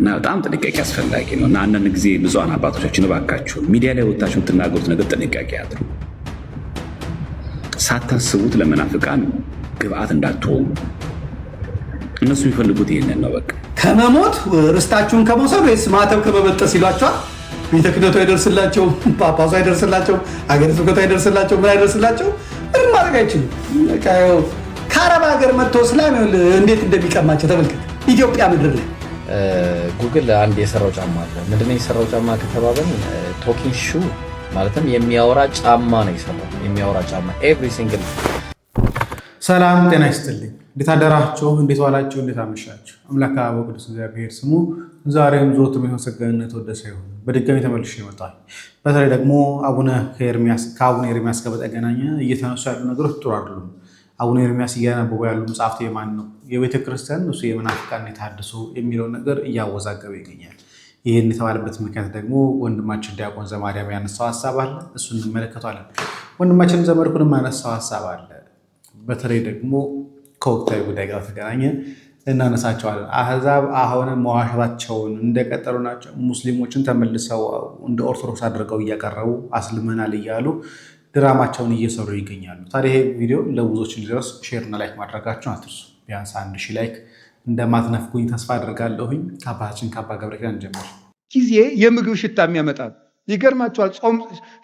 እና በጣም ጥንቃቄ አስፈላጊ ነው። እና አንዳንድ ጊዜ ብዙሃን አባቶቻችን እባካችሁ ሚዲያ ላይ ወጣችሁ የምትናገሩት ነገር ጥንቃቄ አድርጉ። ሳታስቡት ለመናፍቃን ግብአት እንዳትሆኑ። እነሱ የሚፈልጉት ይሄንን ነው። በቃ ከመሞት ርስታችሁን ከመውሰድ ወይስ ማተብ ከመበጠስ ይሏቸዋል። ቤተ ክህነቱ አይደርስላቸው፣ ጳጳሱ አይደርስላቸው፣ ሀገረ ስብከቱ አይደርስላቸው፣ ምን አይደርስላቸው፣ ምንም ማድረግ አይችሉም። ከአረብ ሀገር መጥቶ እስላም እንዴት እንደሚቀማቸው ተመልከት። ኢትዮጵያ ምድር ላይ ጉግል አንድ የሰራው ጫማ አለ። ምንድነው የሰራው ጫማ ከተባለን ቶኪንግ ሹ ማለትም የሚያወራ ጫማ ነው የሰራው። የሚያወራ ጫማ ኤቭሪ ሲንግል። ሰላም ጤና ይስጥልኝ። እንዴት አደራችሁ? እንዴት ዋላችሁ? እንዴት አመሻችሁ? አምላክ አበው ቅዱስ እግዚአብሔር ስሙ ዛሬም ዘወትርም የተመሰገነና የተወደሰ ይሁን። በድጋሚ ተመልሼ መጣሁ። በተለይ ደግሞ ከአቡነ ኤርሚያስ ጋር በተገናኘ እየተነሱ ያሉ ነገሮች ጥሩ አይደሉም። አቡነ ኤርሚያስ እያነበቡ ያሉ መጽሐፍት የማን ነው? የቤተ ክርስቲያን እሱ የመናፍቃን የተሐድሶ የሚለውን ነገር እያወዛገበ ይገኛል። ይህን የተባለበት ምክንያት ደግሞ ወንድማችን ዲያቆን ዘማርያም ያነሳው ሀሳብ አለ። እሱን እንመለከተዋለን። ወንድማችን ዘመድኩንም ያነሳው ሀሳብ አለ። በተለይ ደግሞ ከወቅታዊ ጉዳይ ጋር ተገናኘ እናነሳቸዋለን። አህዛብ አሁንም መዋሸታቸውን እንደቀጠሉ ናቸው። ሙስሊሞችን ተመልሰው እንደ ኦርቶዶክስ አድርገው እያቀረቡ አስልመናል እያሉ ድራማቸውን እየሰሩ ይገኛሉ። ታዲያ ይሄ ቪዲዮ ለብዙዎች እንዲደርስ ሼርና ላይክ ማድረጋቸውን አትርሱ። ቢያንስ 1000 ላይክ እንደማትነፍጉኝ ተስፋ አድርጋለሁኝ። ከአባታችን ከአባ ገብረ ኪዳን እንጀምር። ጊዜ የምግብ ሽታ የሚያመጣ ይገርማችኋል። ጾም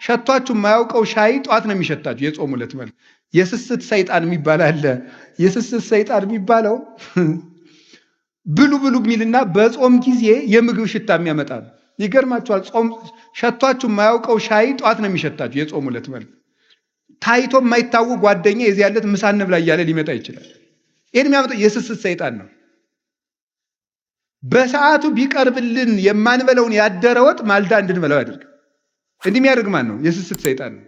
ሸቷችሁ የማያውቀው ሻይ ጠዋት ነው የሚሸታችሁ። የጾም ዕለት መልክ የስስት ሰይጣን የሚባል አለ። የስስት ሰይጣን የሚባለው ብሉ ብሉ የሚልና በጾም ጊዜ የምግብ ሽታ የሚያመጣ ይገርማችኋል። ጾም ሸቷችሁ የማያውቀው ሻይ ጠዋት ነው የሚሸታችሁ። የጾም ዕለት መልክ ታይቶ የማይታወቅ ጓደኛ የዚህ ያለት ምሳ እንብላ እያለ ሊመጣ ይችላል። ይህን የሚያመጣው የስስት ሰይጣን ነው። በሰዓቱ ቢቀርብልን የማንበለውን ያደረ ወጥ ማልዳ እንድንበላው ያደርግ። እንዲህ የሚያደርግ ማን ነው? የስስት ሰይጣን ነው።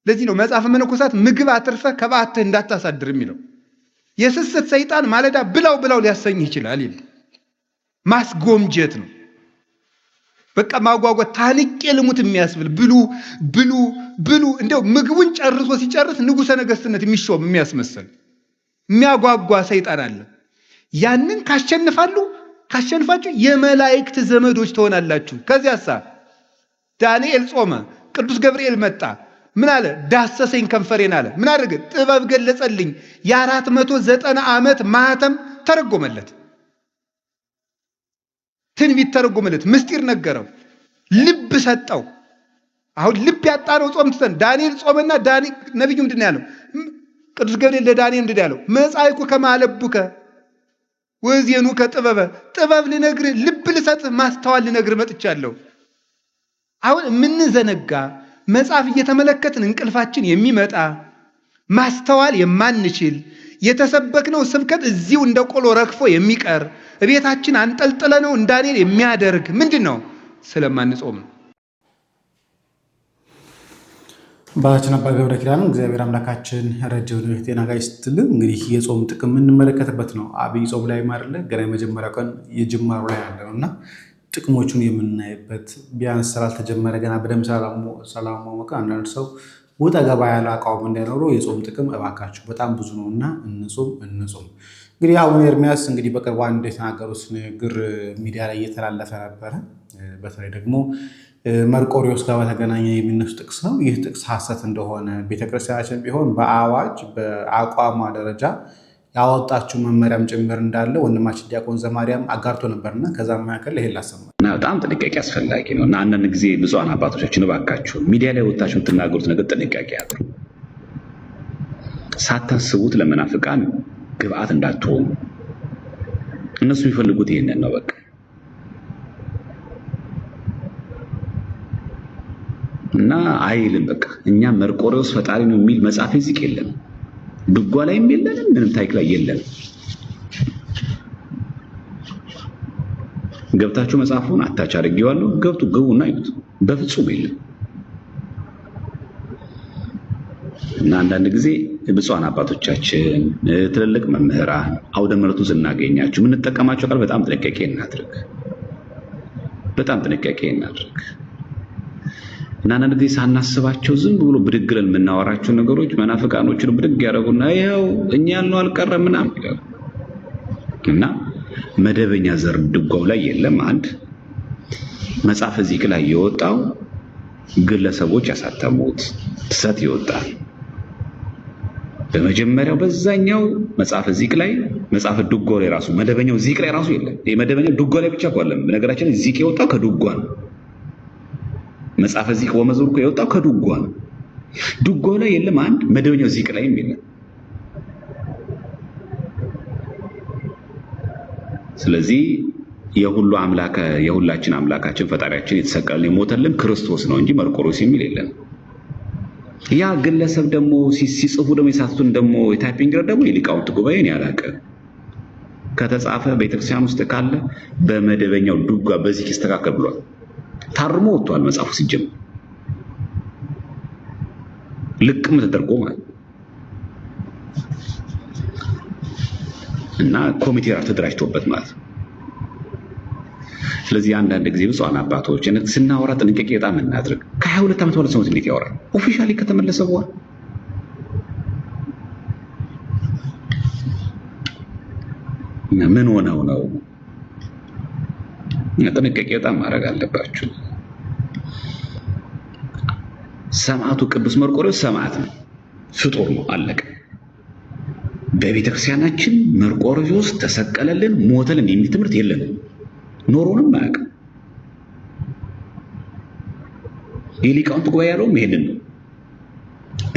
ለዚህ ነው መጽሐፈ መነኮሳት ምግብ አትርፈህ ከበዓትህ እንዳታሳድር የሚለው። የስስት ሰይጣን ማለዳ ብላው ብላው ሊያሰኝህ ይችላል። ማስጎምጀት ነው። በቃ ማጓጓት፣ ታንቄ ልሙት የሚያስብል ብሉ ብሉ ብሉ። እንደው ምግቡን ጨርሶ ሲጨርስ ንጉሠ ነገሥትነት የሚሾም የሚያስመስል የሚያጓጓ ሰይጣን አለ። ያንን ካሸንፋችሁ የመላእክት ዘመዶች ትሆናላችሁ። ከዚያሳ ዳንኤል ጾመ፣ ቅዱስ ገብርኤል መጣ። ምን አለ? ዳሰሰኝ ከንፈሬን አለ። ምን አደረገ? ጥበብ ገለጸልኝ። የ490 ዓመት ማህተም ተረጎመለት። ትንቢት ተረጎመለት። ምስጢር ነገረው። ልብ ሰጠው። አሁን ልብ ያጣነው ጾም ትተን ዳንኤል ጾመና ነቢዩ ምንድን ያለው? ቅዱስ ገብርኤል ለዳንኤል ምንድን ያለው? መጻይኩ ከማለቡከ ወዜኑ ከጥበበ ጥበብ ልነግርህ፣ ልብ ልሰጥህ፣ ማስተዋል ልነግርህ መጥቻለሁ። አሁን የምንዘነጋ መጽሐፍ እየተመለከትን እንቅልፋችን የሚመጣ ማስተዋል የማንችል የተሰበክነው ስብከት እዚሁ እንደ ቆሎ ረግፎ የሚቀር ቤታችን አንጠልጥለ ነው እንዳኔል የሚያደርግ ምንድን ነው? ስለማንጾም ነው። አባታችን አባ ገብረ ኪዳን እግዚአብሔር አምላካችን ረጅም ጤና ጋር ይስጥልን። እንግዲህ የጾም ጥቅም የምንመለከትበት ነው። አብይ ጾም ላይ ማርለ ገና የመጀመሪያው ቀን የጅማሩ ላይ ያለ ነው እና ጥቅሞቹን የምናይበት ቢያንስ ስላልተጀመረ ገና በደንብ ሰላማወቀ አንዳንድ ሰው ወጣ ገባ ያለ አቋም እንዳይኖረው የጾም ጥቅም እባካችሁ በጣም ብዙ ነው እና እንጹም። እንግዲህ አቡነ ኤርሚያስ እንግዲህ በቅርቡ አንድ የተናገሩት ንግግር ሚዲያ ላይ እየተላለፈ ነበረ። በተለይ ደግሞ መርቆሪዎስ ጋር በተገናኘ የሚነሱ ጥቅስ ነው። ይህ ጥቅስ ሐሰት እንደሆነ ቤተክርስቲያናችን ቢሆን በአዋጅ በአቋሟ ደረጃ ያወጣችው መመሪያም ጭምር እንዳለ ወንድማችን ዲያቆን ዘማርያም አጋርቶ ነበርና ከዛ መካከል ይሄን ላሰማ እና በጣም ጥንቃቄ አስፈላጊ ነው። እና አንዳንድ ጊዜ ብዙሃን አባቶቻችን እባካችሁ ሚዲያ ላይ ወጣችሁ የምትናገሩት ነገር ጥንቃቄ አድርጉ። ሳታስቡት ለመናፍቃን ግብአት እንዳትሆኑ። እነሱ የሚፈልጉት ይሄንን ነው። በቃ እና አይልም በቃ እኛ መርቆሬዎስ ፈጣሪ ነው የሚል መጽሐፍ እዚህ የለም፣ ድጓ ላይም የለንም፣ ምንም ታሪክ ላይ የለንም። ገብታችሁ መጽሐፉን አታች አድርጌዋለሁ፣ ግቡና ይዩት። በፍጹም የለም። እና አንዳንድ ጊዜ ብፁዓን አባቶቻችን ትልልቅ መምህራን አውደ ምሕረቱ ስናገኛችሁ የምንጠቀማቸው ቃል በጣም ጥንቃቄ እናድርግ። እና አንዳንድ ጊዜ ሳናስባቸው ዝም ብሎ ብድግ ብለን የምናወራቸው ነገሮች መናፍቃኖችን ብድግ ያደረጉና ይኸው እኛ ያልነው አልቀረም ምናምን ይላሉ። እና መደበኛ ዘር ድጓው ላይ የለም። አንድ መጽሐፈ ዚቅ ላይ የወጣው ግለሰቦች ያሳተሙት ሰት ይወጣል። በመጀመሪያው በዛኛው መጽሐፈ ዚቅ ላይ መጽሐፈ ድጓው ላይ ራሱ መደበኛው ዚቅ ላይ ራሱ የለም። የመደበኛው ድጓው ላይ ብቻ አይደለም። በነገራችን ዚቅ የወጣው ከድጓ ነው። መጽሐፈ ዚቅ ወመዝሙር የወጣው ከድጓ ነው። ድጓው ላይ የለም። አንድ መደበኛው ዚቅ ላይም የለም። ስለዚህ የሁሉ አምላክ የሁላችን አምላካችን ፈጣሪያችን የተሰቀለን የሞተልን ክርስቶስ ነው እንጂ መርቆሬዎስ የሚል የለም። ያ ግለሰብ ደግሞ ሲጽፉ ደግሞ የሳቱን ደግሞ የታይፒንግ ደግሞ የሊቃውንት ጉባኤን ያላቀ ከተጻፈ ቤተክርስቲያን ውስጥ ካለ በመደበኛው ድጓ በዚህ ይስተካከል ብሏል። ታርሞ ወጥቷል መጽሐፉ ሲጀምር ልቅም ተደርጎ ማለት እና ኮሚቴ ራሱ ተደራጅቶበት ማለት ነው። ስለዚህ አንዳንድ ጊዜ ብፁዓን አባቶች ስናወራ ጥንቃቄ በጣም እናድርግ። ከ22 ዓመት በኋላ ሰው እንዴት ያወራል? ኦፊሻሊ ከተመለሰ በኋላ ምን ሆነው ነው? ጥንቃቄ በጣም ማድረግ አለባችሁ። ሰማዕቱ ቅዱስ መርቆሬዎስ ሰማዕት ነው፣ ፍጡር ነው፣ አለቀ። በቤተክርስቲያናችን መርቆሬዎስ ተሰቀለልን፣ ሞተልን የሚል ትምህርት የለንም፣ ኖሮንም አያውቅም። የሊቃውንት ጉባኤ ያለውም ይሄንን ነው።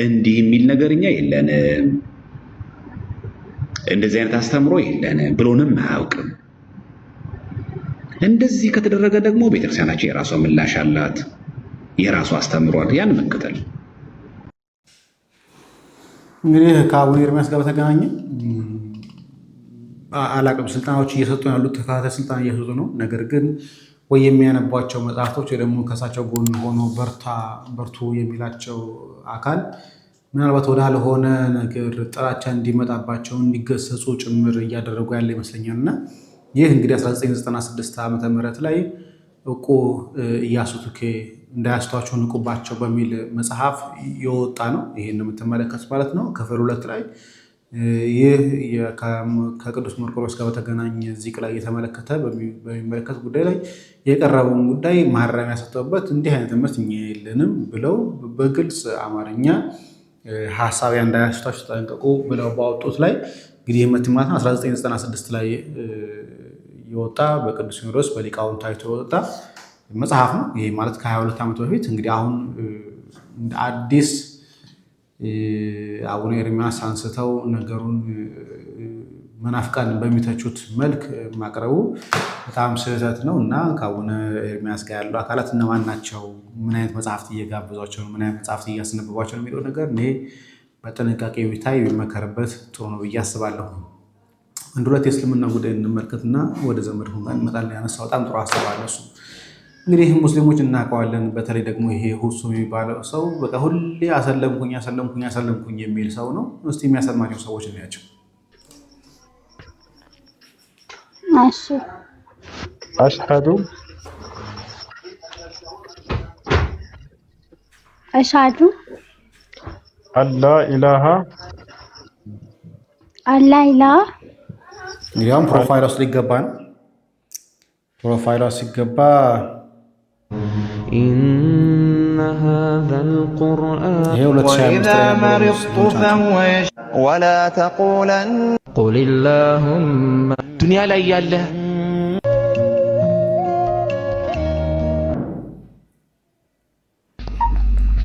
እንዲህ የሚል ነገርኛ የለንም፣ እንደዚህ አይነት አስተምሮ የለንም ብሎንም አያውቅም። እንደዚህ ከተደረገ ደግሞ ቤተክርስቲያናችን የራሷ ምላሽ አላት፣ የራሷ አስተምሯል። ያን መከተል እንግዲህ ከአቡነ ኤርሚያስ ጋር በተገናኘ አላቅም ስልጠናዎች እየሰጡ ያሉት ተከታታይ ስልጠና እየሰጡ ነው። ነገር ግን ወይ የሚያነቧቸው መጽሐፍቶች ወይ ደግሞ ከሳቸው ጎን ሆኖ በርቱ የሚላቸው አካል ምናልባት ወዳልሆነ ነገር ጥላቻ እንዲመጣባቸው እንዲገሰጹ ጭምር እያደረጉ ያለ ይመስለኛል። እና ይህ እንግዲህ 1996 ዓመተ ምህረት ላይ እውቁ ኢያሱ ቱኬ እንዳያስተዋቸው ንቁባቸው በሚል መጽሐፍ የወጣ ነው። ይሄን የምትመለከቱት ማለት ነው። ክፍል 2 ላይ ይህ ከቅዱስ መርቆሬዎስ ጋር በተገናኘ ዚቅ ላይ በሚመለከት ጉዳይ ላይ የቀረበውን ጉዳይ ማረሚያ ሰጥተውበት እንዲህ አይነት ትምህርት እኛ የለንም ብለው በግልጽ አማርኛ ሀሳብ እንዳያስቷችሁ ተጠንቀቁ ብለው ባወጡት ላይ እንግዲህ ማለት 1996 ላይ የወጣ በቅዱስ ሲኖዶስ በሊቃውንት ታይቶ የወጣ መጽሐፍ ነው። ይሄ ማለት ከ22 ዓመት በፊት እንግዲህ አሁን እንደ አዲስ አቡነ ኤርሚያስ አንስተው ነገሩን መናፍቃን በሚተቹት መልክ ማቅረቡ በጣም ስህተት ነው እና ከአቡነ ኤርሚያስ ጋር ያሉ አካላት እነማን ናቸው፣ ምን አይነት መጽሐፍት እየጋበዟቸው ነው፣ ምን አይነት መጽሐፍት እያስነበቧቸው ነው የሚለው ነገር እኔ በጥንቃቄ ቢታይ ቢመከርበት ጥሩ ነው ብዬ አስባለሁ። አንድ ሁለት የእስልምና ጉዳይ እንመልከትና ወደ ዘመድኩን ጋር እንመጣለን። ያነሳው በጣም ጥሩ ሀሳብ አለ። እሱ እንግዲህ ሙስሊሞች እናውቀዋለን። በተለይ ደግሞ ይሄ ሁሱ የሚባለው ሰው በቃ ሁሌ አሰለምኩኝ የሚል ሰው ነው። እስቲ የሚያሰማቸው ሰዎች እናያቸው። አሽሀዱ አላ ኢላሃ እንግዲያውም ፕሮፋይል ውስጥ ሊገባ ነው። ፕሮፋይል ውስጥ ሲገባ ይሄ 2025 ወላ ተቁለን ቁል ላሁመ ዱንያ ላይ ያለ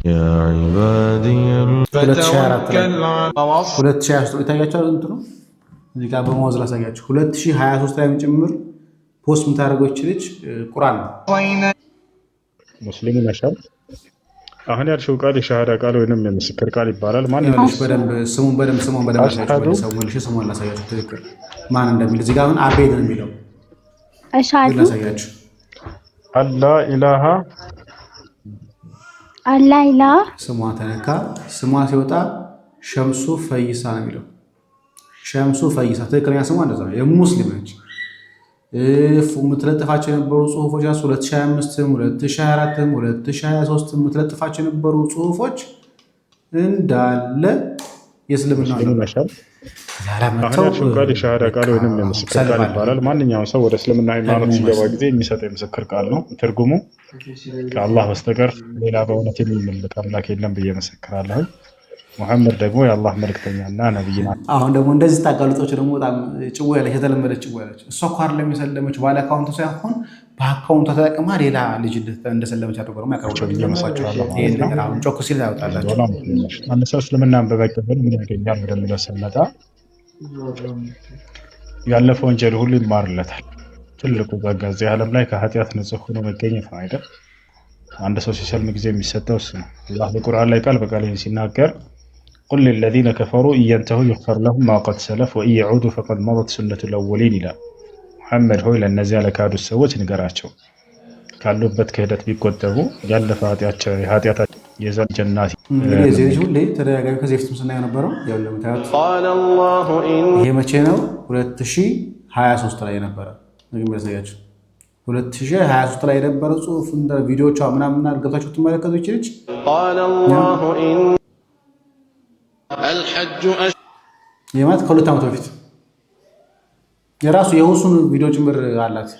ያ ዒባዲ 2023 ይታያቸዋል። እንትኑ እዚህ ጋር በመዋዝ ላሳያችሁ 2023 ላይ ጭምር ፖስት የምታደርገው ልጅ ቁርአን ነው። ሙስሊሙ ነሻል። አሁን ያልሽው ቃል የሻሃዳ ቃል ወይንም የምስክር ቃል ይባላል። ማን በደንብ ስሙን አሳያችሁ። ስሙን ላሳያችሁ ትክክል ማን እንደሚል እዚህ ጋር አሁን አቤድ ነው የሚለው ላሳያችሁ። አላ ኢላሃ ስሟ ተነካ። ስሟ ሲወጣ ሸምሱ ፈይሳ ነው የሚለው። ሸምሱ ፈይሳ ትክክለኛ ስሟ እንደዛ ነው። የሙስሊም ነች። የምትለጥፋቸው የነበሩ ጽሁፎች 2025 2024 2023 የምትለጥፋቸው የነበሩ ጽሁፎች እንዳለ የእስልምና መሻል አሁን ያልሽው ቃል የሻሃዳ ቃል ወይንም የምስክር ቃል ይባላል። ማንኛውም ሰው ወደ እስልምና ሃይማኖት ሲገባ ጊዜ የሚሰጠው የምስክር ቃል ነው። ትርጉሙ ከአላህ በስተቀር ሌላ በእውነት የሚመለክ አምላክ የለም ብዬ መሰክራለሁ። ሙሐመድ ደግሞ የአላህ መልእክተኛና ነብይ ናት። አሁን ደግሞ እንደዚህ ታጋልጦች ደግሞ በጣም ጭው ያለች የተለመደች ጭው ያለች እሷ እኮ አይደለም የሰለመች ባለ አካውንቱ ሳይሆን በአካውንቷ ተጠቅማ ሌላ ልጅ እንደሰለመች አድርጎ ነው ያቀርቡላቸው። ይሄን ነገር አሁን ጮክ ሲል ታወጣላችሁ። አንድ ሰው እስልምናን በመቀበል ምን ያገኛል ወደሚለው ስንመጣ ያለፈ ወንጀል ሁሉ ይማርለታል። ትልቁ ጸጋ እዚህ ዓለም ላይ ከኃጢአት ንጹህ ሆኖ መገኘት ነው አይደል? አንድ ሰው ሲሰልም ጊዜ የሚሰጠው እሱ ነው። አላህ በቁርአን ላይ ቃል በቃል ሲናገር ቁል ለለዚነ ከፈሩ ኢየንተሁ ይግፈር ለሁም ማ ቀድ ሰለፍ ወኢን የዑዱ ፈቀድ መضት ሱነቱል አወሊን ይላል። ሙሐመድ ሆይ ለእነዚያ ለካዱት ሰዎች ንገራቸው ካሉበት ክህደት ቢቆጠቡ ያለፈ ኃጢአታቸው የዘል ጀናት ሁሌ ተደጋጋሚ ከዚህ በፊት ስናየው ነበረው። ይሄ መቼ ነው? 2023 ላይ ነበረ። ምግብ ያሳያችሁ 2023 ላይ የነበረ ጽሁፍ እንደ ቪዲዮቿ ምናምን ገብታችሁ ትመለከቱ ይችላል። የማት ከሁለት ዓመት በፊት የራሱ የሁሱን ቪዲዮ ጭምር አላት።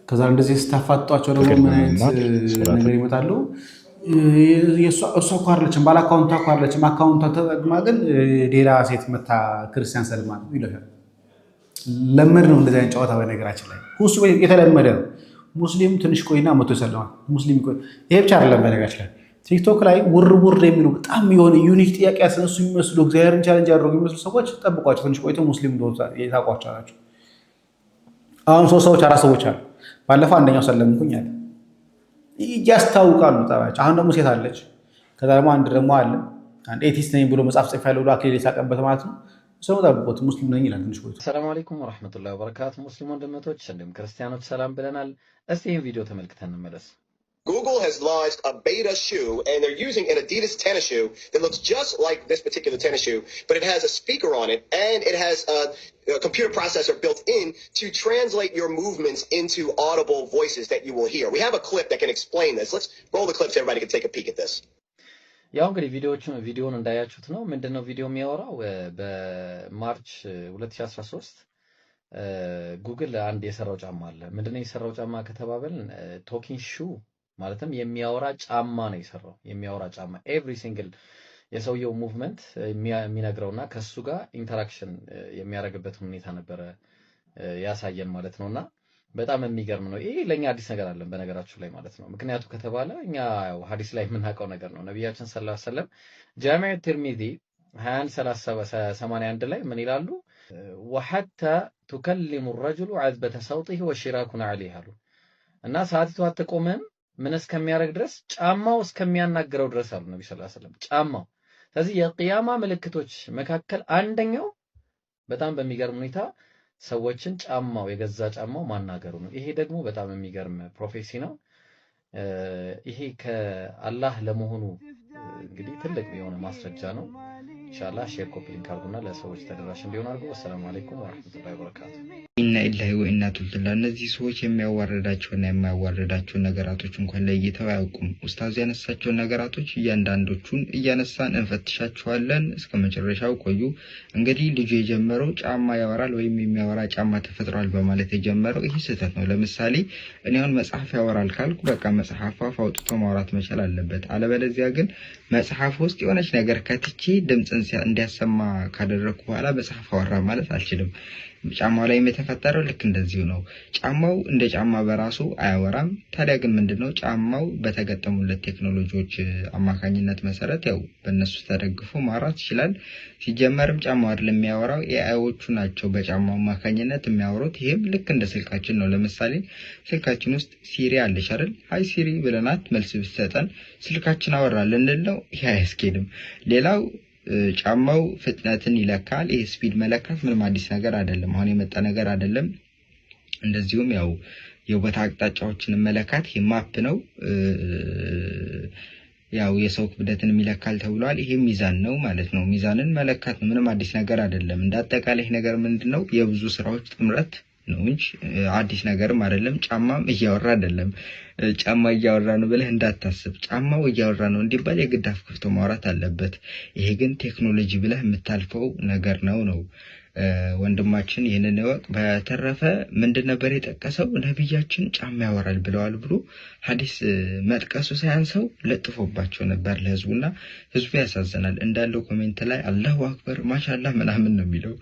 ከዛ እንደዚህ ስታፋጧቸው ደግሞ ምን አይነት ነገር ይመጣሉ። እሷ እኮ አይደለችም ባለ አካውንቷ እኮ አይደለችም አካውንቷ ተጠቅማ ግን ሌላ ሴት መታ ክርስቲያን ሰልማ ነው ይላል። ለመድ ነው እንደዚህ አይነት ጨዋታ። በነገራችን ላይ ሁሱ የተለመደ ነው። ሙስሊም ትንሽ ቆይና መቶ ይሰልማል። ሙስሊም ቆይ ይሄ ብቻ አይደለም። በነገራችን ላይ ቲክቶክ ላይ ውር የሚሉ በጣም የሆነ ዩኒክ ጥያቄ ያስነሱ የሚመስሉ እግዚአብሔርን ቻሌንጅ ያደረጉ የሚመስሉ ሰዎች ጠብቋቸው። ትንሽ ቆይቶ ሙስሊም ታውቋቸዋላችሁ። አሁን 3 ሰዎች 4 ሰዎች አሉ። ባለፈው አንደኛው ሰለምኩኝ አለ። ያስታውቃሉ ጠባያቸው። አሁን ደግሞ ሴት አለች። ከዛ ደግሞ አንድ ደግሞ አለ። አንድ ኤቲስት ነኝ ብሎ መጽሐፍ ጽፍ ያለው አክሊል የሳቀበት ማለት ነው። ሰው ጠብቆት ሙስሊም ነኝ ይላል። ትንሽ ቆይቶ ሰላም አለይኩም ወራህመቱላሂ ወበረካቱ። ሙስሊም ወንድሞች እንዲሁም ክርስቲያኖች ሰላም ብለናል። እስቲ ይህን ቪዲዮ ተመልክተን እንመለስ። Google has launched a beta shoe, and they're using an Adidas tennis shoe that looks just like this particular tennis shoe, but it has a speaker on it, and it has a computer processor built in to translate your movements into audible voices that you will hear. We have a clip that can explain this. Let's roll the clip so everybody can take a peek at this. ያው እንግዲህ ቪዲዮውን እንዳያችሁት ነው። ምንድነው ቪዲዮ የሚያወራው? በማርች 2013 ጉግል አንድ የሰራው ጫማ አለ። ምንድነው የሰራው ጫማ ከተባበልን ቶኪንግ ሹ ማለትም የሚያወራ ጫማ ነው የሰራው። የሚያወራ ጫማ ኤቭሪ ሲንግል የሰውየው ሙቭመንት የሚነግረውና ከሱ ጋር ኢንተራክሽን የሚያደርግበት ሁኔታ ነበረ ያሳየን ማለት ነውና በጣም የሚገርም ነው። ይሄ ለኛ አዲስ ነገር አለን በነገራችሁ ላይ ማለት ነው። ምክንያቱ ከተባለ እኛ ያው ሐዲስ ላይ የምናውቀው ነገር ነው። ነብያችን ሰለላሁ ዐለይሂ ወሰለም ጃሚዕ ትርሚዚ 2181 ላይ ምን ይላሉ? ወሐታ تكلم الرجل عذبة صوته وشراكنا عليه አሉ። እና ሰዓቲቱ አትቆምም ምን እስከሚያደርግ ድረስ ጫማው እስከሚያናገረው ድረስ አሉ ነብዩ ሰለላሁ ዐለይሂ ወሰለም ጫማው። ስለዚህ የቂያማ ምልክቶች መካከል አንደኛው በጣም በሚገርም ሁኔታ ሰዎችን ጫማው የገዛ ጫማው ማናገሩ ነው። ይሄ ደግሞ በጣም የሚገርም ፕሮፌሲ ነው። ይሄ ከአላህ ለመሆኑ እንግዲህ ትልቅ የሆነ ማስረጃ ነው። ኢንሻአላህ ሼር ኮፒ ሊንክ አድርጉና ለሰዎች ተደራሽ እንዲሆን አድርጉ። ወሰላሙ አለይኩም ወራህመቱላሂ ወበረካቱ። ኢና ኢላሂ ወኢና ኢለይሂ እነዚህ ሰዎች የሚያዋርዳቸውና የማያዋርዳቸው ነገራቶች እንኳን ለይተው አያውቁም። ኡስታዝ ያነሳቸው ነገራቶች እያንዳንዶቹን እያነሳን እንፈትሻቸዋለን። እስከ መጨረሻው ቆዩ። እንግዲህ ልጁ የጀመረው ጫማ ያወራል ወይም የሚያወራ ጫማ ተፈጥሯል በማለት የጀመረው ይህ ስህተት ነው። ለምሳሌ እኔ አሁን መጽሐፍ ያወራል ካልኩ በቃ መጽሐፍ አውጥቶ ማውራት መቻል አለበት። አለበለዚያ ግን መጽሐፍ ውስጥ የሆነች ነገር ከትቼ ድምጽን እንዲያሰማ ካደረኩ በኋላ መጽሐፍ አወራ ማለት አልችልም። ጫማው ላይ የተፈጠረው ልክ እንደዚሁ ነው። ጫማው እንደ ጫማ በራሱ አያወራም። ታዲያ ግን ምንድነው ጫማው በተገጠሙለት ቴክኖሎጂዎች አማካኝነት መሰረት ያው በእነሱ ተደግፎ ማውራት ይችላል። ሲጀመርም ጫማው አይደለም የሚያወራው ኤአይዎቹ ናቸው በጫማው አማካኝነት የሚያወሩት። ይሄም ልክ እንደ ስልካችን ነው። ለምሳሌ ስልካችን ውስጥ ሲሪ አለች አይደል? ሃይ ሲሪ ብለናት መልስ ብትሰጠን ስልካችን አወራል እንለው ይሄ አያስኬድም። ሌላው ጫማው ፍጥነትን ይለካል። ይሄ ስፒድ መለካት ምንም አዲስ ነገር አይደለም፣ አሁን የመጣ ነገር አይደለም። እንደዚሁም ያው የቦታ አቅጣጫዎችን መለካት ይሄ ማፕ ነው። ያው የሰው ክብደትን ይለካል ተብሏል። ይሄ ሚዛን ነው ማለት ነው። ሚዛንን መለካት ምንም አዲስ ነገር አይደለም። እንዳጠቃላይ ነገር ምንድነው የብዙ ስራዎች ጥምረት ነው እንጂ አዲስ ነገርም አይደለም። ጫማም እያወራ አይደለም። ጫማ እያወራ ነው ብለህ እንዳታስብ። ጫማው እያወራ ነው እንዲባል የግድ አፍ ከፍቶ ማውራት አለበት። ይሄ ግን ቴክኖሎጂ ብለህ የምታልፈው ነገር ነው። ወንድማችን ይህንን ወቅ በተረፈ ምንድን ነበር የጠቀሰው? ነብያችን ጫማ ያወራል ብለዋል ብሎ ሐዲስ መጥቀሱ ሳያንሰው ለጥፎባቸው ነበር ለህዝቡና ህዝቡ ያሳዝናል። እንዳለው ኮሜንት ላይ አላሁ አክበር ማሻአላህ ምናምን ነው የሚለው።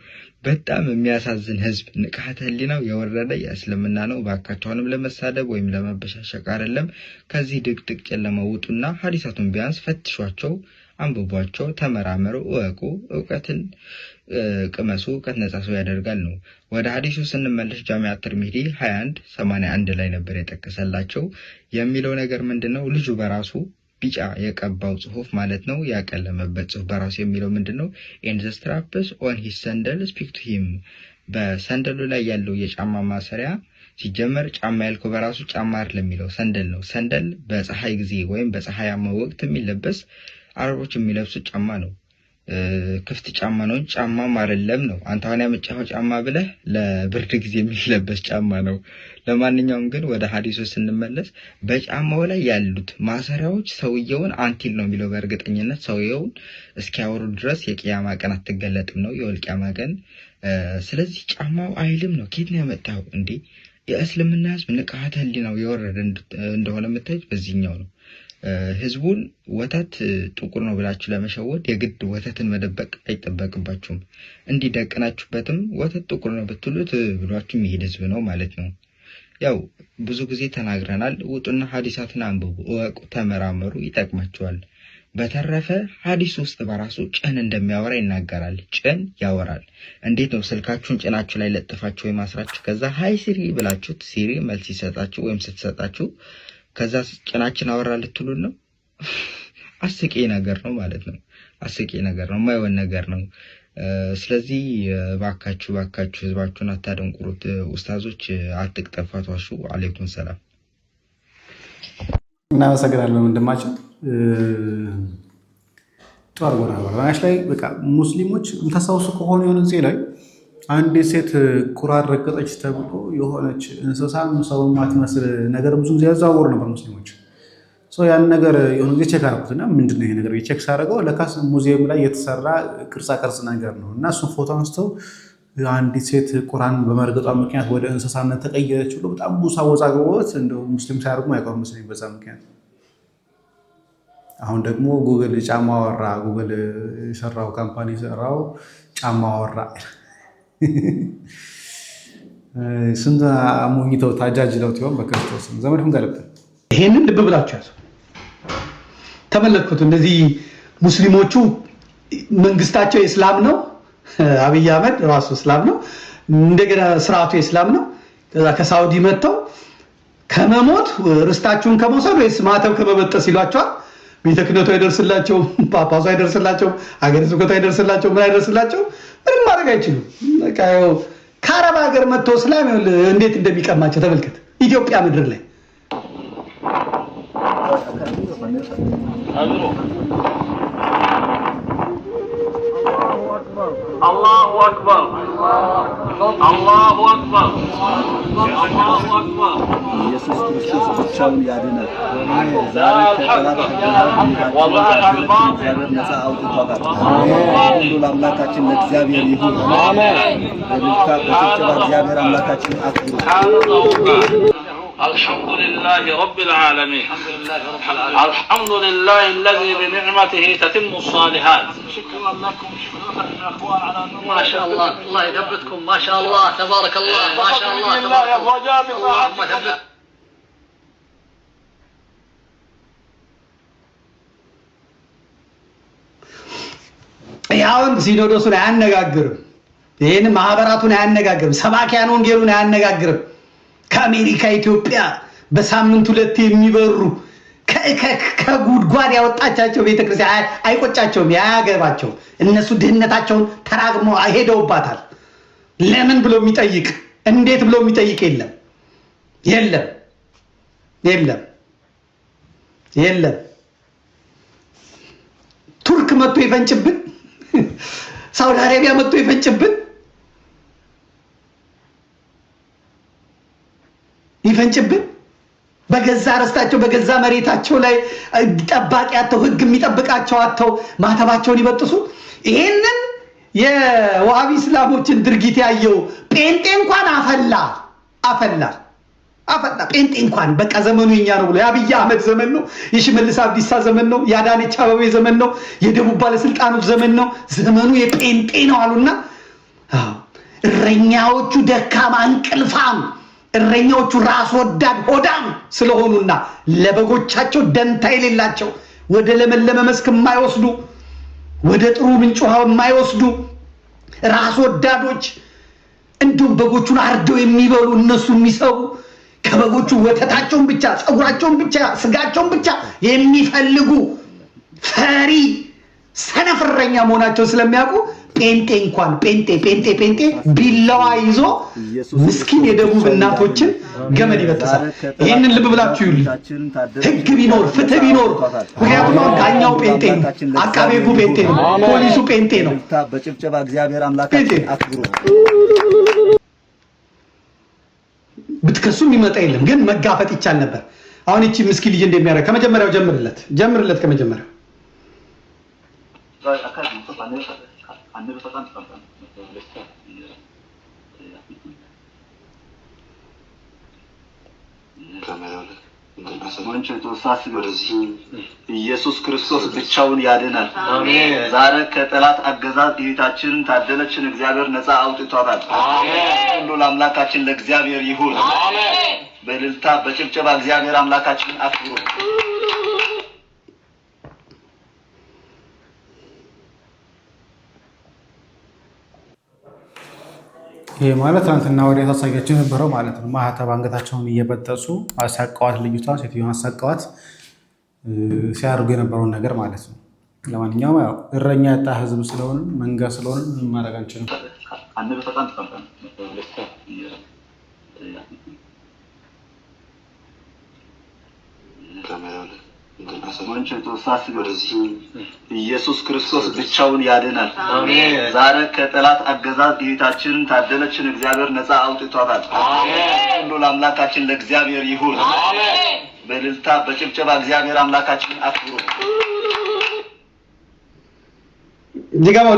በጣም የሚያሳዝን ህዝብ ንቃተ ህሊናው የወረደ የእስልምና ነው። ባካቸውንም ለመሳደብ ወይም ለመበሻሸቅ አይደለም። ከዚህ ድቅድቅ ጨለማ ውጡና ሐዲሳቱን ቢያንስ ፈትሿቸው፣ አንብቧቸው፣ ተመራመሩ፣ እወቁ። እውቀትን ቅመሱ። እውቀት ነጻ ሰው ያደርጋል ነው። ወደ ሐዲሱ ስንመለስ ጃሚዓ ትርሚዚ 2181 ላይ ነበር የጠቀሰላቸው። የሚለው ነገር ምንድነው? ልጁ በራሱ ቢጫ የቀባው ጽሁፍ ማለት ነው ያቀለመበት ጽሁፍ በራሱ የሚለው ምንድነው? ኤንድ ዘ ስትራፕስ ኦን ሂዝ ሰንደል ስፒክ ቱ ሂም። በሰንደሉ ላይ ያለው የጫማ ማሰሪያ ሲጀመር ጫማ ያልከው በራሱ ጫማ አይደለም የሚለው ሰንደል ነው። ሰንደል በፀሐይ ጊዜ ወይም በፀሐያማ ወቅት የሚለበስ አረቦች የሚለብሱት ጫማ ነው። ክፍት ጫማ ነው፣ ጫማም አይደለም ነው። አንተ አሁን ያመጣኸው ጫማ ብለህ ለብርድ ጊዜ የሚለበስ ጫማ ነው። ለማንኛውም ግን ወደ ሐዲሱ ስንመለስ በጫማው ላይ ያሉት ማሰሪያዎች ሰውየውን አንቲል ነው የሚለው በእርግጠኝነት ሰውየውን እስኪያወሩ ድረስ የቂያማ ቀን አትገለጥም ነው የወልቂያማ ቀን። ስለዚህ ጫማው አይልም ነው። ከየት ነው ያመጣኸው እንዴ? የእስልምና ህዝብ ንቃተ ህሊናው የወረደ እንደሆነ የምታዩት በዚህኛው ነው። ህዝቡን ወተት ጥቁር ነው ብላችሁ ለመሸወድ የግድ ወተትን መደበቅ አይጠበቅባችሁም። እንዲደቅናችሁበትም ወተት ጥቁር ነው ብትሉት ብሏችሁ የሚሄድ ህዝብ ነው ማለት ነው። ያው ብዙ ጊዜ ተናግረናል። ውጡና ሐዲሳትን አንብቡ፣ እወቁ፣ ተመራመሩ፣ ይጠቅማችኋል። በተረፈ ሐዲስ ውስጥ በራሱ ጭን እንደሚያወራ ይናገራል። ጭን ያወራል። እንዴት ነው? ስልካችሁን ጭናችሁ ላይ ለጥፋችሁ ወይም አስራችሁ ከዛ ሃይ ሲሪ ብላችሁት ሲሪ መልስ ይሰጣችሁ ወይም ስትሰጣችሁ ከዛ ጭናችን አወራ ልትሉን ነው? አስቂ ነገር ነው ማለት ነው። አስቂ ነገር ነው፣ የማይሆን ነገር ነው። ስለዚህ ባካችሁ ህዝባችሁን አታደንቁሩት። ኡስታዞች አትቅጠፋቷሹ። አለይኩም ሰላም። እናመሰግናለን ወንድማችን። ጧር ጎና ባላሽ ላይ በቃ ሙስሊሞች የምታስታውሱ ከሆነ የሆነ ጊዜ ላይ አንድ ሴት ቁራን ረገጠች ተብሎ የሆነች እንስሳም ሰው ማትመስል ነገር ብዙ ጊዜ ያዛወሩ ነበር ሙስሊሞች። ያን ነገር የሆነ ጊዜ ቼክ አደረኩትና ምንድነው ይሄ ነገር? ቼክ ሳደርገው ለካስ ሙዚየም ላይ የተሰራ ቅርጻ ቅርጽ ነገር ነው እና እሱን ፎቶ አንስተው አንዲት ሴት ቁራን በመርገጧ ምክንያት ወደ እንስሳነት ተቀየረች ብሎ በጣም ብዙ አወዛግቦት እንደው ሙስሊም ሳያደርጉ አይቀርም ሙስሊም በዛ ምክንያት። አሁን ደግሞ ጉግል ጫማ አወራ፣ ጉግል የሰራው ካምፓኒ የሰራው ጫማ አወራ። ስንት አሞኝተው ታጃጅለው ይሆን በክርስቶስ ዘመድም ጋለብን። ይሄንን ልብ ብላችሁ ያዙ። ተመለከቱ። እነዚህ ሙስሊሞቹ መንግስታቸው የእስላም ነው። አብይ አህመድ ራሱ እስላም ነው። እንደገና ስርዓቱ የእስላም ነው። ከዛ ከሳውዲ መጥተው ከመሞት ርስታችሁን ከመውሰድ ወይስ ማተብ ከመበጠስ ይሏቸዋል። ቤተ ክህነቱ አይደርስላቸው፣ ጳጳሱ አይደርስላቸው፣ ሀገረ ስብከቱ አይደርስላቸው፣ ምን አይደርስላቸው፣ ምንም ማድረግ አይችሉም። በቃ ከአረብ ሀገር መጥቶ እስላም እንዴት እንደሚቀማቸው ተመልከት። ኢትዮጵያ ምድር ላይ አላሁ አክበር አላሁ አክበር አላሁ አክበር። ኢየሱስ ክርስቶስ ብቻውን ያድናል። ዛሬ ነፃ አውጥቷል። ሁሉ ለአምላካችን ለእግዚአብሔር ይሁን። በድልታ በጭብጨባ እግዚአብሔር አምላካችን አክብሩ። الحمد لله رب العالمين الحمد لله الذي بنعمته تتم الصالحات. شكرا لكم، شكرا لكم يا اخوان على ما شاء الله. الله يثبتكم ما شاء الله تبارك الله ما شاء الله تبارك الله. ያውን ሲኖዶሱን አያነጋግርም። ይሄን ማህበራቱን አያነጋግርም። ሰባኪያን ወንጌሉን አያነጋግርም። ከአሜሪካ ኢትዮጵያ በሳምንት ሁለት የሚበሩ ከጉድጓድ ያወጣቻቸው ቤተክርስቲያን አይቆጫቸውም፣ ያያገባቸው። እነሱ ድህነታቸውን ተራግሞ ሄደውባታል። ለምን ብሎ የሚጠይቅ እንዴት ብሎ የሚጠይቅ የለም የለም የለም የለም። ቱርክ መጥቶ ይፈንጭብን፣ ሳውዲ አረቢያ መጥቶ ይፈንጭብን። የሚፈንጭብን በገዛ ርስታቸው በገዛ መሬታቸው ላይ ጠባቂ አጥተው ህግ የሚጠብቃቸው አጥተው ማተባቸውን ይበጥሱ። ይሄንን የዋሃቢ እስላሞችን ድርጊት ያየው ጴንጤ እንኳን አፈላ ጴንጤ እንኳን በቃ ዘመኑ የኛ ነው ብሎ የአብይ አህመድ ዘመን ነው፣ የሽመልስ አብዲሳ ዘመን ነው፣ የአዳነች አቤቤ ዘመን ነው፣ የደቡብ ባለስልጣኖች ዘመን ነው፣ ዘመኑ የጴንጤ ነው አሉና እረኛዎቹ ደካማ እንቅልፋም እረኛዎቹ ራስ ወዳድ ሆዳም ስለሆኑና ለበጎቻቸው ደንታ የሌላቸው ወደ ለመለመ መስክ የማይወስዱ ወደ ጥሩ ምንጭ ውሃ የማይወስዱ ራስ ወዳዶች እንዲሁም በጎቹን አርደው የሚበሉ እነሱ የሚሰቡ ከበጎቹ ወተታቸውን ብቻ ጸጉራቸውን ብቻ ስጋቸውን ብቻ የሚፈልጉ ፈሪ ሰነፍረኛ መሆናቸው ስለሚያውቁ ጴንጤ እንኳን ጴንጤ ቢላዋ ይዞ ምስኪን የደቡብ እናቶችን ገመድ ይበጥሳል። ይህንን ልብ ብላችሁ ይሉ። ህግ ቢኖር ፍትህ ቢኖር፣ ምክንያቱም ዳኛው ጴንጤ ነው፣ አቃቤ ህጉ ጴንጤ ነው፣ ፖሊሱ ጴንጤ ነው። በጭብጨባ እግዚአብሔር አምላካችን አክብሩ። ብትከሱ የሚመጣ የለም፣ ግን መጋፈጥ ይቻል ነበር። አሁን እቺ ምስኪን ልጅ እንደሚያደርግ ከመጀመሪያው ጀምርለት ከመጀመሪያው ኢየሱስ ክርስቶስ ብቻውን ያድናል። አሜን። ዛሬ ከጠላት አገዛዝ እህታችንን ታደለችን እግዚአብሔር ነፃ አውጥቷታል። አሜን። ሁሉ ለአምላካችን ለእግዚአብሔር ይሁን። አሜን። በእልልታ በጭብጨባ እግዚአብሔር አምላካችን አክብሩ። ይሄ ማለት ትናንትና ወዲያ ታሳያቸው የነበረው ማለት ነው። ማህተብ አንገታቸውን እየበጠሱ አሳቀዋት፣ ልጅቷ ሴትዮዋን አሳቀዋት ሲያደርጉ የነበረውን ነገር ማለት ነው። ለማንኛውም ያው እረኛ ያጣ ህዝብ ስለሆነ መንጋ ስለሆነ ማድረግ አንችልም። ኢየሱስ ክርስቶስ ብቻውን ያድናል። አሜን። ዛሬ ከጠላት አገዛዝ እህታችንን ታደለችን እግዚአብሔር ነፃ አውጥቷታል። አሜን። ሁሉ ለአምላካችን ለእግዚአብሔር ይሁን። አሜን። በእልልታ በጭብጨባ እግዚአብሔር አምላካችን አክብሩ። ድገመው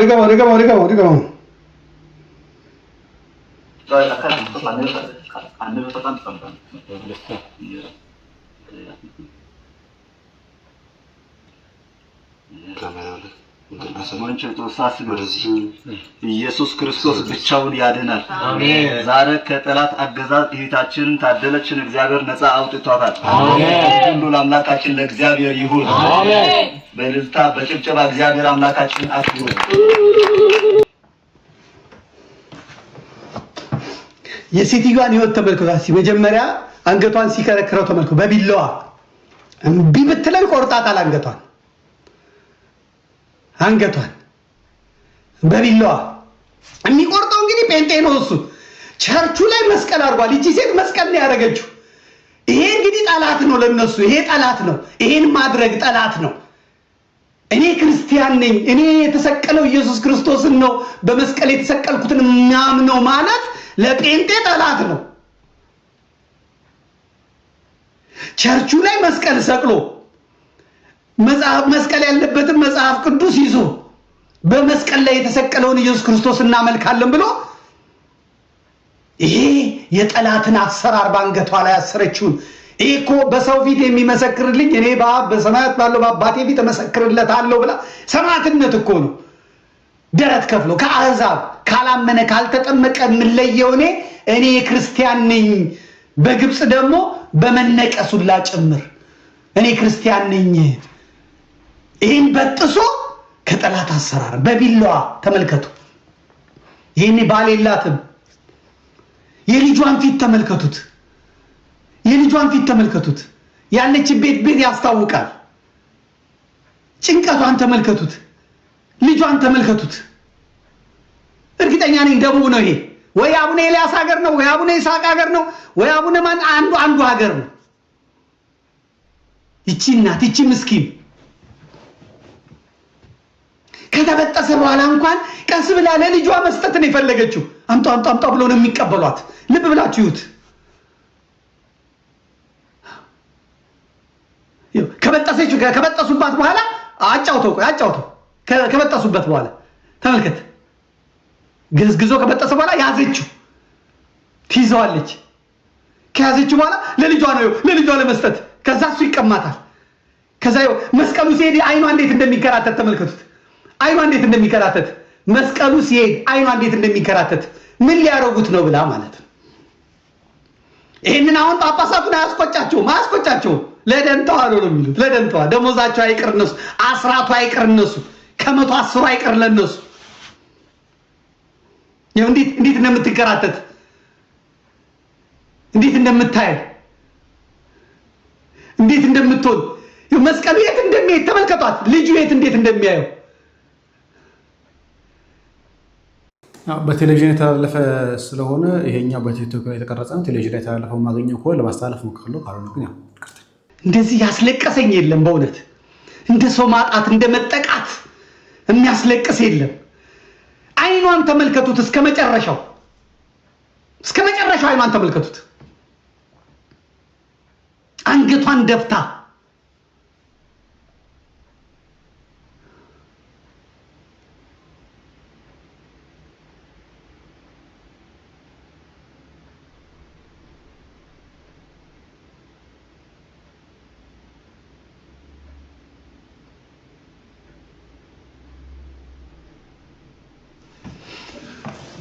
ኢየሱስ ክርስቶስ ብቻውን ያድናል። አሜን። ዛሬ ከጠላት አገዛዝ እህታችንን ታደለችን እግዚአብሔር ነፃ አውጥቷታል። አሜን። ሁሉ ለአምላካችን ለእግዚአብሔር ይሁን። አሜን። በእልልታ በጭብጨባ እግዚአብሔር አምላካችን አክብሩ። የሴትዮዋን ህይወት ተመልክቷት መጀመሪያ አንገቷን ሲከረክረው ተመልክቶ በቢላዋ እምቢ ብትለው ቆርጣታል። አንገቷን በቢላዋ የሚቆርጠው እንግዲህ ጴንጤ ነው እሱ። ቸርቹ ላይ መስቀል አድርጓል። ይቺ ሴት መስቀል ነው ያደረገችው። ይሄ እንግዲህ ጠላት ነው ለነሱ። ይሄ ጠላት ነው። ይሄን ማድረግ ጠላት ነው። እኔ ክርስቲያን ነኝ፣ እኔ የተሰቀለው ኢየሱስ ክርስቶስን ነው በመስቀል የተሰቀልኩትን የሚያምነው ማለት ለጴንጤ ጠላት ነው። ቸርቹ ላይ መስቀል ሰቅሎ መስቀል ያለበትን መጽሐፍ ቅዱስ ይዞ በመስቀል ላይ የተሰቀለውን ኢየሱስ ክርስቶስ እናመልካለን ብሎ ይሄ የጠላትን አሰራር ባንገቷ ላይ ያሰረችውን ይሄ እኮ በሰው ፊት የሚመሰክርልኝ እኔ በሰማያት ባለው በአባቴ ፊት እመሰክርለታለሁ ብላ ሰማዕትነት እኮ ነው። ደረት ከፍሎ ከአሕዛብ ካላመነ ካልተጠመቀ የምለየው እኔ ክርስቲያን ነኝ፣ በግብፅ ደግሞ በመነቀሱላ ጭምር እኔ ክርስቲያን ነኝ። ይህን በጥሶ ከጠላት አሰራር በቢላዋ ተመልከቱ። ይህኔ ባል የላትም። የልጇን ፊት ተመልከቱት። ያለችበት ቤት ያስታውቃል። ጭንቀቷን ተመልከቱት። ልጇን ተመልከቱት። እርግጠኛ ነኝ ደቡብ ነው ይሄ። ወይ አቡነ ኤልያስ ሀገር ነው፣ ወይ አቡነ ይስሐቅ ሀገር ነው፣ ወይ አቡነ ማን አንዱ ሀገር ነው። ይቺ እናት ይቺ ምስኪን ከተበጠሰ በኋላ እንኳን ቀስ ብላ ለልጇ መስጠት ነው የፈለገችው። አምጣ ብሎ ነው የሚቀበሏት። ልብ ብላችሁ ይዩት። በጠሰችው ከበጠሱባት በኋላ አጫውተው ከበጠሱበት በኋላ ተመልከት። ገዝግዞ ከበጠሰ በኋላ ያዘችው፣ ትይዘዋለች። ከያዘችው በኋላ ለልጇ ለመስጠት ከዛ እሱ ይቀማታል። ከዛ መስቀሉ ሲሄድ አይኗ እንዴት እንደሚከራተት ተመልከቱት። አይኗ እንዴት እንደሚከራተት መስቀሉ ሲሄድ አይኗ እንዴት እንደሚከራተት ምን ሊያረጉት ነው ብላ ማለት ነው። ይሄንን አሁን ጳጳሳቱን አያስቆጫቸውም። ለደንተዋ ነው የሚሉት። ለደንተዋ ደሞዛቸው አይቀር እነሱ፣ አስራቱ አይቀር እነሱ፣ ከመቶ 10 አይቀር ለነሱ። እንዴት እንደምትከራተት እንዴት እንደምታይ እንዴት እንደምትሆን መስቀሉ የት እንደሚሄድ ተመልከቷት። ልጁ የት እንዴት እንደሚያየው በቴሌቪዥን የተላለፈ ስለሆነ ይሄኛው በቲክቶክ ላይ የተቀረጸ ነው። ቴሌቪዥን ላይ የተላለፈው ማግኘው ከሆነ ለማስተላለፍ ሞክራለሁ። ካልሆነ ግን ያው እንደዚህ ያስለቀሰኝ የለም። በእውነት እንደ ሰው ማጣት እንደ መጠቃት የሚያስለቅስ የለም። አይኗን ተመልከቱት። እስከ መጨረሻው አይኗን ተመልከቱት። አንገቷን ደፍታ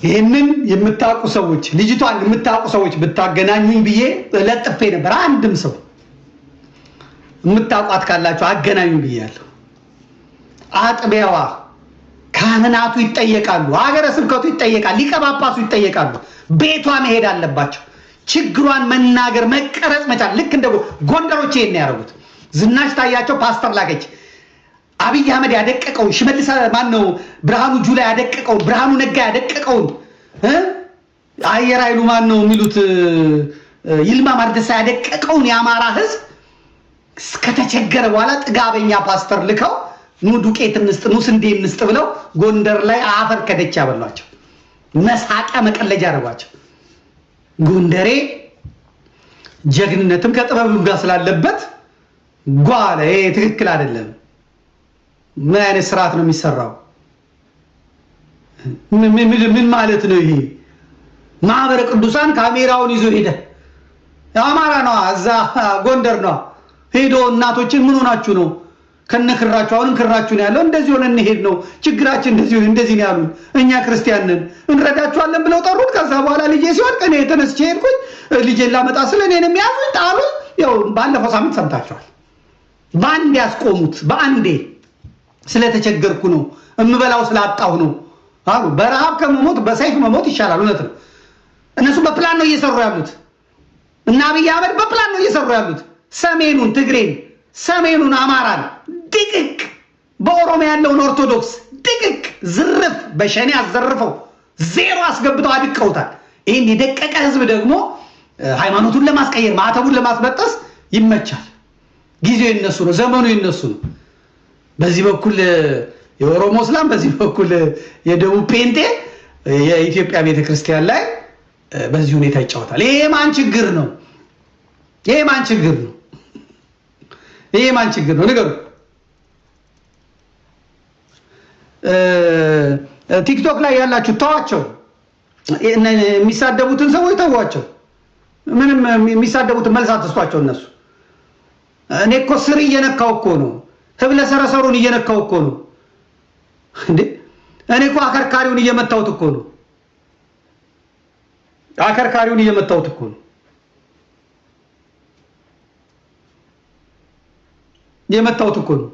ይሄንን የምታውቁ ሰዎች ልጅቷን የምታውቁ ሰዎች ብታገናኙኝ ብዬ ለጥፌ ነበር። አንድም ሰው የምታውቋት ካላችሁ አገናኙ ብያለሁ። አጥቢያዋ ካህናቱ ይጠየቃሉ፣ ሀገረ ስብከቱ ይጠየቃል፣ ሊቀ ጳጳሱ ይጠየቃሉ። ቤቷ መሄድ አለባቸው። ችግሯን መናገር መቀረጽ መቻል። ልክ እንደ ጎንደሮች ይሄን ያደረጉት። ዝናሽ ታያቸው ፓስተር ላከች። አብይ አህመድ ያደቀቀውን ሽመልስ ማነው ብርሃኑ ጁላ ያደቀቀውን ብርሃኑ ነጋ ያደቀቀውን አየር ኃይሉ ማነው የሚሉት ይልማ ማርደሳ ያደቀቀውን የአማራ ህዝብ እስከተቸገረ በኋላ ጥጋበኛ ፓስተር ልከው ኑ ዱቄት እንስጥ ኑ ስንዴ እንስጥ ብለው ጎንደር ላይ አፈር ከደች ያበሏቸው። መሳቂያ መቀለጃ አደረጓቸው። ጎንደሬ ጀግንነትም ከጥበብም ጋር ስላለበት ጓለ ይሄ ትክክል አይደለም። ምን አይነት ስርዓት ነው የሚሰራው? ምን ማለት ነው ይሄ? ማህበረ ቅዱሳን ካሜራውን ይዞ ሄደ። አማራ ነው እዛ ጎንደር ነው ሄዶ እናቶችን ምን ሆናችሁ ነው ከነክራችሁ አሁንም ክራችሁ ነው ያለው እንደዚህ ሆነ እንሄድ ነው ችግራችን እንደዚህ ነው ያሉን። እኛ ክርስቲያን ነን እንረዳችኋለን ብለው ጠሩት። ከዛ በኋላ ልጄ ሲወድቅ እኔ ተነስቼ ሄድኩኝ። ልጄን ላመጣ ስለ እኔን የሚያዙኝ ጣሉ። ያው ባለፈው ሳምንት ሰምታችኋል። በአንድ ያስቆሙት በአንዴ ስለተቸገርኩ ነው እምበላው ስላጣሁ ነው አሉ። በረሃብ ከመሞት በሰይፍ መሞት ይሻላል። እውነት ነው። እነሱ በፕላን ነው እየሰሩ ያሉት እና አብይ አህመድ በፕላን ነው እየሰሩ ያሉት። ሰሜኑን ትግሬን፣ ሰሜኑን አማራን ድቅቅ፣ በኦሮሚያ ያለውን ኦርቶዶክስ ድቅቅ ዝርፍ በሸኔ አዘርፈው ዜሮ አስገብተው አድቀውታል። ይህን የደቀቀ ህዝብ ደግሞ ሃይማኖቱን ለማስቀየር ማዕተቡን ለማስበጠስ ይመቻል። ጊዜው የነሱ ነው፣ ዘመኑ የነሱ ነው። በዚህ በኩል የኦሮሞ እስላም፣ በዚህ በኩል የደቡብ ፔንቴ የኢትዮጵያ ቤተክርስቲያን ላይ በዚህ ሁኔታ ይጫወታል። ይሄ ማን ችግር ነው? ይሄ ማን ችግር ነው? ይሄ ማን ችግር ነው? ንገሩ። ቲክቶክ ላይ ያላችሁ ተዋቸው። የሚሳደቡትን ሰዎች ተዋቸው። ምንም የሚሳደቡትን መልስ አትስጧቸው። እነሱ እኔ እኮ ስር እየነካው እኮ ነው፣ ህብለ ሰረሰሩን እየነካው እኮ ነው እንዴ። እኔ እኮ አከርካሪውን እየመታውት እኮ ነው፣ አከርካሪውን እየመታውት እኮ ነው፣ የመታውት እኮ ነው።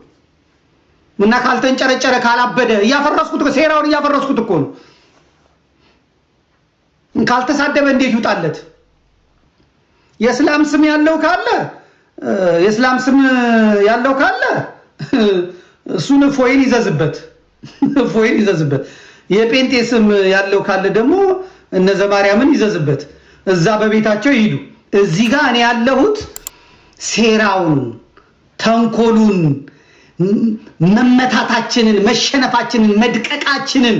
እና ካልተንጨረጨረ ካላበደ እያፈረስኩት ሴራውን እያፈረስኩት እኮ ነው። ካልተሳደበ እንዴት ይውጣለት? የእስላም ስም ያለው ካለ የእስላም ስም ያለው ካለ እሱን ፎይል ይዘዝበት፣ ፎይል ይዘዝበት። የጴንጤ ስም ያለው ካለ ደግሞ እነ ዘማርያምን ይዘዝበት። እዛ በቤታቸው ይሄዱ። እዚህ ጋር እኔ ያለሁት ሴራውን፣ ተንኮሉን፣ መመታታችንን፣ መሸነፋችንን፣ መድቀቃችንን፣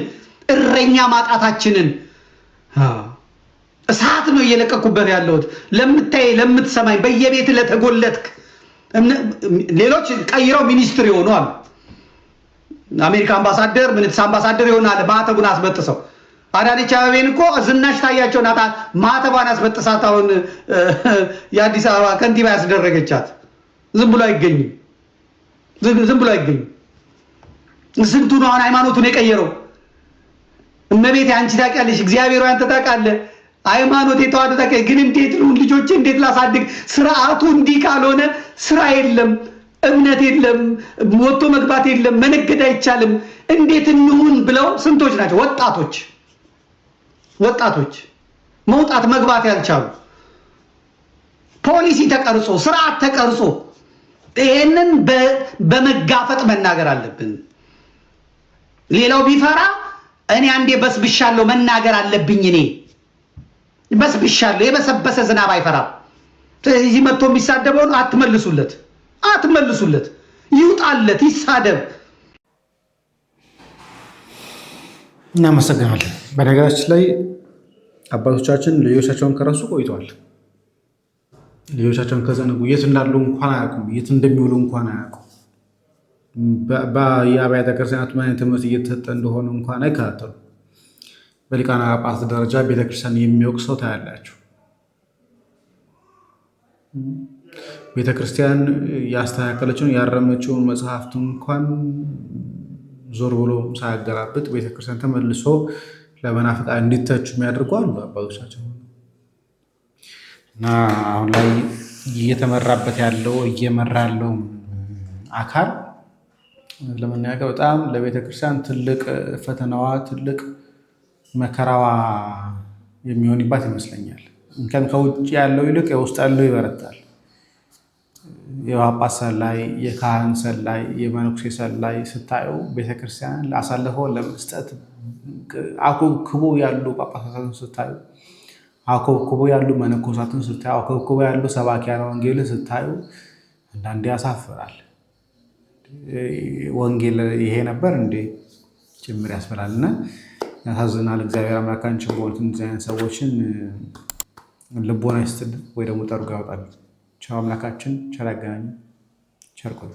እረኛ ማጣታችንን እሳት ነው እየለቀኩበት ያለሁት። ለምታይ ለምትሰማኝ በየቤት ለተጎለትክ ሌሎች ቀይረው ሚኒስትር ይሆኑ አሉ። አሜሪካ አምባሳደር ምንትስ አምባሳደር ይሆናል ማተቡን አስበጥሰው። አዳነች አቤቤን እኮ ዝናሽ ታያቸው ናታ ማተቧን አስበጥሳት አሁን የአዲስ አበባ ከንቲባ ያስደረገቻት። ዝም ብሎ አይገኝም። ዝም ብሎ አይገኝም። ስንቱ ነው አሁን ሃይማኖቱን የቀየረው? እመቤቴ አንቺ ታውቂያለሽ፣ እግዚአብሔር አንተ ታውቃለህ። ሃይማኖት የተዋደ ታውቂያለሽ። ግን እንዴት ነው ልጆቼ እንዴት ላሳድግ? ስርዓቱ እንዲህ ካልሆነ ስራ የለም፣ እምነት የለም፣ ወጥቶ መግባት የለም፣ መነገድ አይቻልም። እንዴት እንሁን ብለው ስንቶች ናቸው ወጣቶች መውጣት መግባት ያልቻሉ። ፖሊሲ ተቀርጾ ስርዓት ተቀርጾ ይሄንን በመጋፈጥ መናገር አለብን። ሌላው ቢፈራ እኔ አንዴ በስብሻለሁ መናገር አለብኝ። እኔ በስብሻለሁ። የበሰበሰ ዝናብ አይፈራም። ስለዚህ መጥቶ የሚሳደበውን አትመልሱለት፣ ይውጣለት፣ ይሳደብ። እናመሰግናለን። በነገራችን ላይ አባቶቻችን ልጆቻቸውን ከረሱ ቆይተዋል። ልጆቻቸውን ከዘነጉ የት እንዳሉ እንኳን አያውቁም፣ የት እንደሚውሉ እንኳን አያውቁም። በየአብያተ ክርስቲያናት ምን አይነት ትምህርት እየተሰጠ እንደሆነ እንኳን አይከታተሉም። በሊቃነ ጳጳሳት ደረጃ ቤተክርስቲያን የሚወቅ ሰው ታያላችሁ። ቤተክርስቲያን ያስተካከለችውን ያረመችውን መጽሐፍት እንኳን ዞር ብሎ ሳያገላብጥ ቤተክርስቲያን ተመልሶ ለመናፍቃን እንዲተቹ የሚያደርጉ አሉ አባቶቻቸው። እና አሁን ላይ እየተመራበት ያለው እየመራ ያለው አካል ለመናገር በጣም ለቤተክርስቲያን ትልቅ ፈተናዋ ትልቅ መከራዋ የሚሆንባት ይመስለኛል። እንከን ከውጭ ያለው ይልቅ የውስጥ ያለው ይበረታል። የጳጳስ ሰላይ፣ የካህን ሰላይ፣ የመነኩሴ ሰላይ ስታዩ ቤተክርስቲያን አሳልፈው ለመስጠት አኮብኩቦ ያሉ ጳጳሳትን ስታዩ፣ አኮብኩቦ ያሉ መነኮሳትን ስታዩ፣ አኮብኩቦ ያሉ ሰባኪያነ ወንጌልን ስታዩ አንዳንዴ ያሳፍራል። ወንጌል ይሄ ነበር እንዴ ጭምር ያስፈላልና ያሳዝናል። እግዚአብሔር አምላካችን በእውነት እንደዚህ አይነት ሰዎችን ልቦና ይስጥልን ወይ ደግሞ ጠርጎ ያውጣል። ቻው አምላካችን ቸር ያገናኘን። ቸር ቆዩ።